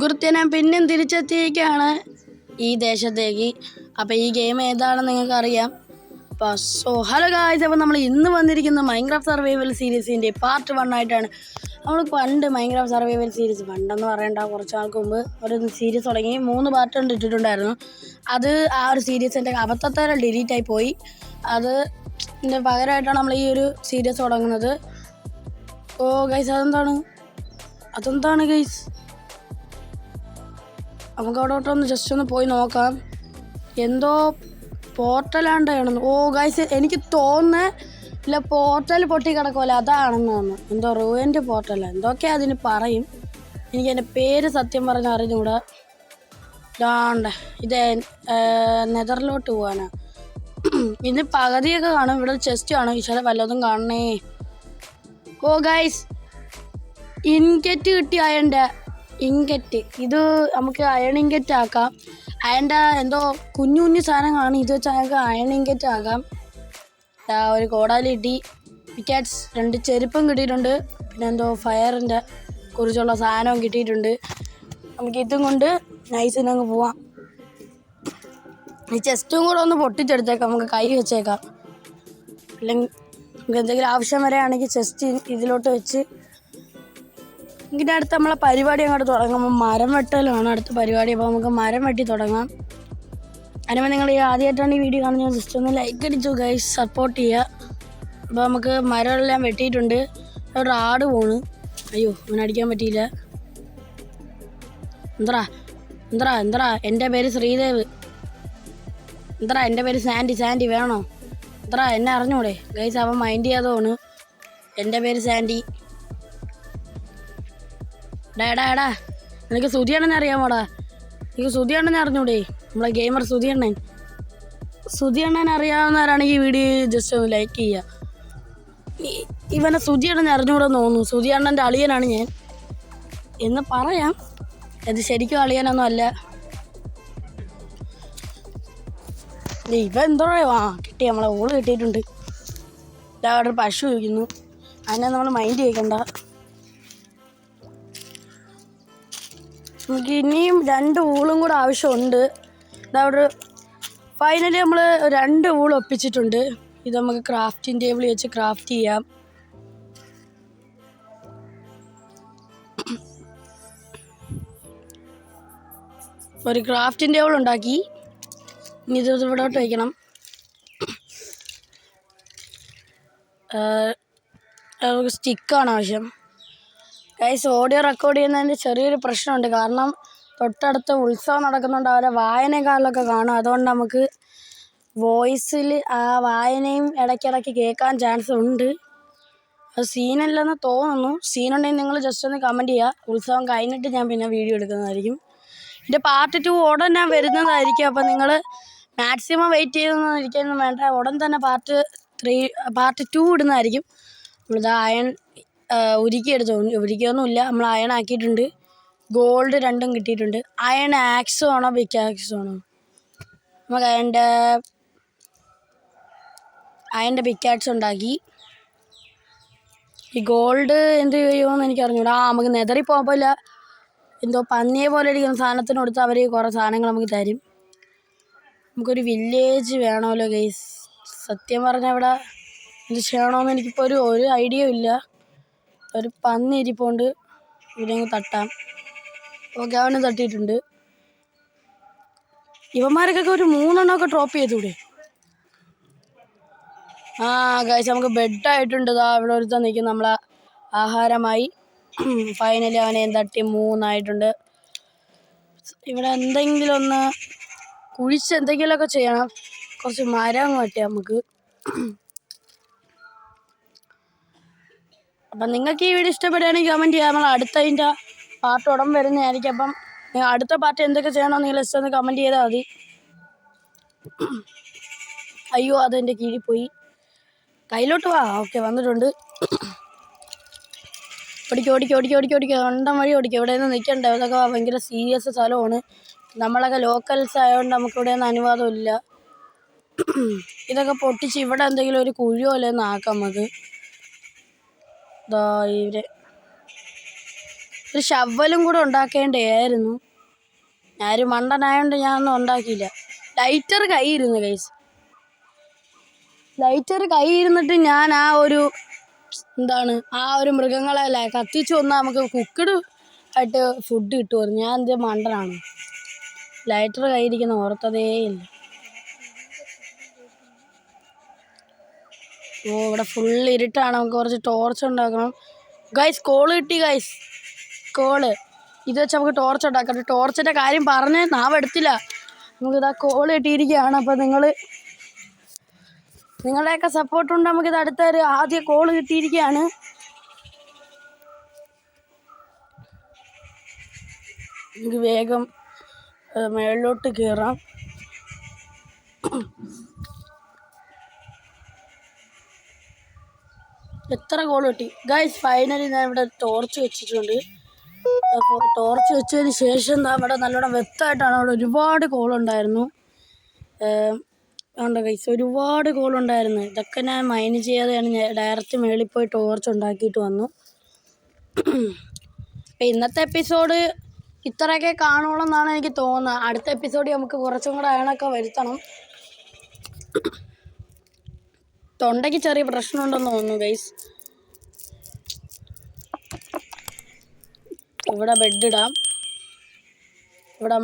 സുഹൃത്തെ, ഞാൻ പിന്നെയും തിരിച്ചെത്തിയിരിക്കുകയാണ് ഈ ദേശത്തേക്ക്. അപ്പോൾ ഈ ഗെയിം ഏതാണെന്ന് നിങ്ങൾക്ക് അറിയാം. ഹലോ ഗായ്സ്, അപ്പോൾ നമ്മൾ ഇന്ന് വന്നിരിക്കുന്ന മൈൻക്രാഫ്റ്റ് സർവൈവൽ സീരീസിൻ്റെ പാർട്ട് 1 ആയിട്ടാണ്. നമ്മൾ പണ്ട് മൈൻക്രാഫ്റ്റ് സർവൈവൽ സീരീസ് പണ്ടെന്ന് പറയേണ്ട കുറച്ച് നാൾക്ക് മുമ്പ് ഒരു സീരീസ് തുടങ്ങി 3 പാർട്ട് കൊണ്ട് ഇട്ടിട്ടുണ്ടായിരുന്നു. അത് ആ ഒരു സീരീസിൻ്റെ അബദ്ധത്താൽ ഡിലീറ്റായി പോയി. അതിൻ്റെ പകരമായിട്ടാണ് നമ്മൾ ഈ ഒരു സീരീസ് തുടങ്ങുന്നത്. ഓ ഗൈസ്, അതെന്താണ് ഗൈസ്? നമുക്ക് അവിടോട്ടൊന്ന് ജസ്റ്റ് ഒന്ന് പോയി നോക്കാം. എന്തോ പോർട്ടലാണ്ടാണ്. ഓ ഗൈസ്, എനിക്ക് തോന്നുന്നില്ല പോർട്ടൽ പൊട്ടി കിടക്കുമല്ലോ, അതാണെന്ന് തോന്നുന്നു. എന്തോ റൂയിൻ്റെ പോർട്ടൽ എന്തൊക്കെ അതിന് പറയും. എനിക്ക് എൻ്റെ പേര് സത്യം പറഞ്ഞ് അറിഞ്ഞുകൂടാ. ഇത് നെതറിലോട്ട് പോകാനാണ്. ഇന്ന് പകുതിയൊക്കെ കാണും. ഇവിടെ ചെസ്റ്റ് കാണും. ഈശ്വര വല്ലതും കാണണേ. ഓ ഗൈസ്, ഇൻകെറ്റ് കിട്ടി. അയണിൻ്റെ ഇൻകെറ്റ്. ഇത് നമുക്ക് അയൺ ഇൻകെറ്റ് ആക്കാം. അയണിൻ്റെ എന്തോ കുഞ്ഞു കുഞ്ഞു സാധനങ്ങളാണ്. ഇത് വെച്ച് ഞങ്ങൾക്ക് അയൺ ഇൻകെറ്റ് ആക്കാം. ഒരു കോടാലി കിട്ടി, പിക്കാറ്റ്സ് 2 ചെരുപ്പും കിട്ടിയിട്ടുണ്ട്. പിന്നെ എന്തോ ഫയറിൻ്റെ കുറിച്ചുള്ള സാധനവും കിട്ടിയിട്ടുണ്ട്. നമുക്ക് ഇതും കൊണ്ട് നൈസിനങ്ങ് പോവാം. ഈ ചെസ്റ്റും കൂടെ ഒന്ന് പൊട്ടിച്ചെടുത്തേക്കാം. നമുക്ക് കൈ വെച്ചേക്കാം. അല്ലെങ്കിൽ നമുക്ക് എന്തെങ്കിലും ആവശ്യം വരെയാണെങ്കിൽ ചെസ്റ്റ് ഇതിലോട്ട് വെച്ച് ഇതിൻ്റെ അടുത്ത് നമ്മളെ പരിപാടി അങ്ങോട്ട് തുടങ്ങുമ്പോൾ മരം വെട്ടലാണ് അടുത്ത പരിപാടി. അപ്പോൾ നമുക്ക് മരം വെട്ടി തുടങ്ങാം. അതിനുമ്പോൾ നിങ്ങൾ ഈ ആദ്യമായിട്ടാണ് ഈ വീഡിയോ കാണുന്നത്, ജസ്റ്റ് ഒന്ന് ലൈക്ക് അടിച്ചു ഗൈസ്, സപ്പോർട്ട് ചെയ്യുക. അപ്പോൾ നമുക്ക് മരമെല്ലാം വെട്ടിയിട്ടുണ്ട്. ഒരു ആട് പോണ്. അയ്യോ, അവനെ അടിക്കാൻ പറ്റിയില്ല. എന്തറാ എൻ്റെ പേര് ശ്രീദേവ്. എൻ്റെ പേര് സാൻഡി വേണോ? എന്നെ അറിഞ്ഞൂടെ ഗൈസ്? അവൻ മൈൻഡ് ചെയ്യാതോണ്. എൻ്റെ പേര് സാൻഡി. എടാ, നിനക്ക് സുധിയണ്ണനെ അറിയാമോടാ? എനിക്ക് സുധിയണ്ണനെ അറിഞ്ഞൂടെ? നമ്മളെ ഗെയിമർ സുധിയണ്ണൻ അറിയാവുന്നവരാണെങ്കിൽ ഈ വീഡിയോ ജസ്റ്റ് ഒന്ന് ലൈക്ക് ചെയ്യുക. ഇവനെ സുധിയണ്ണനെ അറിഞ്ഞൂടെന്ന് തോന്നുന്നു. സുധിയണ്ണൻ്റെ അളിയനാണ് ഞാൻ എന്ന് പറയാം. ഇത് ശരിക്കും അളിയനൊന്നും അല്ല. ഇവ എന്തോ കിട്ടി, നമ്മളെ ഓള് കിട്ടിയിട്ടുണ്ട്. അവിടെ പശു ഇരിക്കുന്നു. അതിനെ നമ്മൾ മൈൻഡ് ചെയ്യണ്ട. നമുക്ക് ഇനിയും 2 ഊളും കൂടെ ആവശ്യമുണ്ട്. ഇതവിടെ ഫൈനലി നമ്മൾ 2 ഊൾ ഒപ്പിച്ചിട്ടുണ്ട്. ഇത് നമുക്ക് ക്രാഫ്റ്റിംഗ് ടേബിൾ വെച്ച് ക്രാഫ്റ്റ് ചെയ്യാം. ഒരു ക്രാഫ്റ്റിംഗ് ടേബിൾ ഉണ്ടാക്കി. ഇനി ഇത് ഇവിടോട്ട് വയ്ക്കണം. നമുക്ക് സ്റ്റിക്കാണ് ആവശ്യം. ഗൈസ്, ഓഡിയോ റെക്കോർഡ് ചെയ്യുന്നതിൻ്റെ ചെറിയൊരു പ്രശ്നമുണ്ട്. കാരണം തൊട്ടടുത്ത് ഉത്സവം നടക്കുന്നുണ്ട്. അവരെ വായനക്കാരിലൊക്കെ കാണും. അതുകൊണ്ട് നമുക്ക് വോയിസിൽ ആ വായനയും ഇടയ്ക്കിടയ്ക്ക് കേൾക്കാൻ ചാൻസ് ഉണ്ട്. അത് സീനല്ലെന്ന് തോന്നുന്നു. സീനുണ്ടെങ്കിൽ നിങ്ങൾ ജസ്റ്റ് ഒന്ന് കമൻറ്റ് ചെയ്യുക. ഉത്സവം കഴിഞ്ഞിട്ട് ഞാൻ പിന്നെ വീഡിയോ എടുക്കുന്നതായിരിക്കും. ഇതിൻ്റെ പാർട്ട് 2 ഉടൻ ഞാൻ വരുന്നതായിരിക്കും. അപ്പോൾ നിങ്ങൾ മാക്സിമം വെയിറ്റ് ചെയ്തൊന്നും വേണ്ട. ഉടൻ തന്നെ പാർട്ട് 2 ഇടുന്നതായിരിക്കും. നമ്മളിത് അയൺ ഉരുക്കിയൊന്നുമില്ല, നമ്മൾ അയൺ ആക്കിയിട്ടുണ്ട്. ഗോൾഡ് 2 കിട്ടിയിട്ടുണ്ട്. അയൺ ആക്സ് ആണോ ബിഗ് ആക്സ് ആണോ? നമുക്ക് അയണിൻ്റെ ബിഗ് ആക്സ് ഉണ്ടാക്കി. ഈ ഗോൾഡ് എന്ത് ചെയ്യുമെന്ന് എനിക്ക് അറിഞ്ഞൂടാ. നമുക്ക് നെതറിൽ പോകുമ്പോൾ എന്തോ പന്നിയെ പോലെ ഇരിക്കുന്ന സാധനത്തിന് കൊടുത്ത് അവർ കുറേ സാധനങ്ങൾ നമുക്ക് തരും. നമുക്കൊരു വില്ലേജ് വേണമല്ലോ ഗൈസ്. സത്യം പറഞ്ഞാൽ ഇവിടെ എന്ത് ചെയ്യണമെന്ന് എനിക്കിപ്പോൾ ഒരു ഐഡിയ ഇല്ല. ഒരു പന്നി ഇരിപ്പുണ്ട്. ഇവിടെ തട്ടാം. ഓക്കെ, അവനെ തട്ടിയിട്ടുണ്ട്. ഇവന്മാർക്കൊക്കെ ഒരു 3 എണ്ണമൊക്കെ ഡ്രോപ്പ് ചെയ്തൂടെ? ഗൈസ്, നമുക്ക് ബെഡായിട്ടുണ്ട്. ഇവിടെ ഒരുത്തൻ നിൽക്കും നമ്മളെ ആഹാരമായി. ഫൈനലി അവനെ തട്ടി 3 ആയിട്ടുണ്ട്. ഇവിടെ എന്തെങ്കിലും ഒന്ന് കുഴിച്ച് എന്തെങ്കിലുമൊക്കെ ചെയ്യണം. കുറച്ച് മരം വെട്ടി നമുക്ക്. അപ്പം നിങ്ങൾക്ക് ഈ വീഡിയോ ഇഷ്ടപ്പെടുകയാണെങ്കിൽ കമൻറ്റ് ചെയ്യാം. നമ്മൾ അടുത്തതിൻ്റെ പാർട്ട് ഉടൻ വരുന്നതായിരിക്കും. അപ്പം അടുത്ത പാർട്ട് എന്തൊക്കെ ചെയ്യണമെന്ന് നിങ്ങൾ ജസ്റ്റ് ഒന്ന് കമൻറ്റ് ചെയ്താൽ മതി. അയ്യോ, അതെൻ്റെ കീഴിൽ പോയി. കയ്യിലോട്ട് വാ. ഓക്കെ, വന്നിട്ടുണ്ട്. ഓടിക്കുക കണ്ടം വഴി ഓടിക്കുക. ഇവിടെ നിന്ന് നിൽക്കണ്ട. ഇതൊക്കെ ഭയങ്കര സീരിയസ് സ്ഥലമാണ്. നമ്മളൊക്കെ ലോക്കൽസ് ആയതുകൊണ്ട് നമുക്കിവിടെ ഒന്നും അനുവാദമില്ല. ഇതൊക്കെ പൊട്ടിച്ച് ഇവിടെ എന്തെങ്കിലും ഒരു കുഴി പോലെ ഒന്ന് ആക്കാം. നമുക്ക് ഇവരെ ഒരു ഷവലും കൂടെ ഉണ്ടാക്കേണ്ടതായിരുന്നു. ഞാനൊരു മണ്ടനായോണ്ട് ഞാനൊന്നും ഉണ്ടാക്കിയില്ല. ലൈറ്റർ കൈയിരുന്നു ഗൈസ്. ലൈറ്റർ കൈയിരുന്നിട്ട് ഞാൻ ആ ഒരു മൃഗങ്ങളെ കത്തിച്ചു വന്നാൽ നമുക്ക് കുക്കഡ് ആയിട്ട് ഫുഡ് കിട്ടുമായിരുന്നു. ഞാൻ എന്ത് മണ്ടനാണ്. ലൈറ്റർ കൈയിരിക്കുന്ന ഓർത്തതേ ഇല്ല. ഇവിടെ ഫുള്ള് ഇരുട്ടാണ്. നമുക്ക് കുറച്ച് ടോർച്ച് ഉണ്ടാക്കണം. ഗൈസ് കോള് കിട്ടി ഗൈസ്. കോള് ഇത് വെച്ച് നമുക്ക് ടോർച്ച് ഉണ്ടാക്കണം. ടോർച്ചിൻ്റെ കാര്യം പറഞ്ഞ് നാവെടുത്തില്ല. നമുക്കിതാ കോള് കിട്ടിയിരിക്കുകയാണ്. അപ്പോൾ നിങ്ങളുടെയൊക്കെ സപ്പോർട്ടുണ്ട്. നമുക്കിത് അടുത്തൊരു ആദ്യ കോള് കിട്ടിയിരിക്കുകയാണ്. നമുക്ക് വേഗം മേളിലോട്ട് കയറാം. എത്ര കോൾ കിട്ടി ഗൈസ്? ഫൈനലി ഞാൻ ഇവിടെ ടോർച്ച് വെച്ചിട്ടുണ്ട്. അപ്പോൾ ടോർച്ച് വെച്ചതിന് ശേഷം അവിടെ നല്ലോണം വ്യക്തമായിട്ടാണ്. അവിടെ ഒരുപാട് കോളുണ്ടായിരുന്നു. ഉണ്ട് ഗൈസ്, ഒരുപാട് കോളുണ്ടായിരുന്നു. ഇതൊക്കെ ഞാൻ മൈൻഡ് ചെയ്യാതെയാണ് ഞാൻ ഡയറക്റ്റ് മേളിൽ പോയി ടോർച്ച് ഉണ്ടാക്കിയിട്ട് വന്നു. അപ്പം ഇന്നത്തെ എപ്പിസോഡ് ഇത്രയൊക്കെ കാണുള്ളൂ എന്നാണ് എനിക്ക് തോന്നുന്നത്. അടുത്ത എപ്പിസോഡ് നമുക്ക് കുറച്ചും കൂടെ അയണൊക്കെ വരുത്തണം. തൊണ്ടയ്ക്ക് ചെറിയ പ്രശ്നമുണ്ടെന്ന് തോന്നുന്നു ഗൈസ്. ഇവിടെ ബെഡ് ഇടാം. ഇവിടെ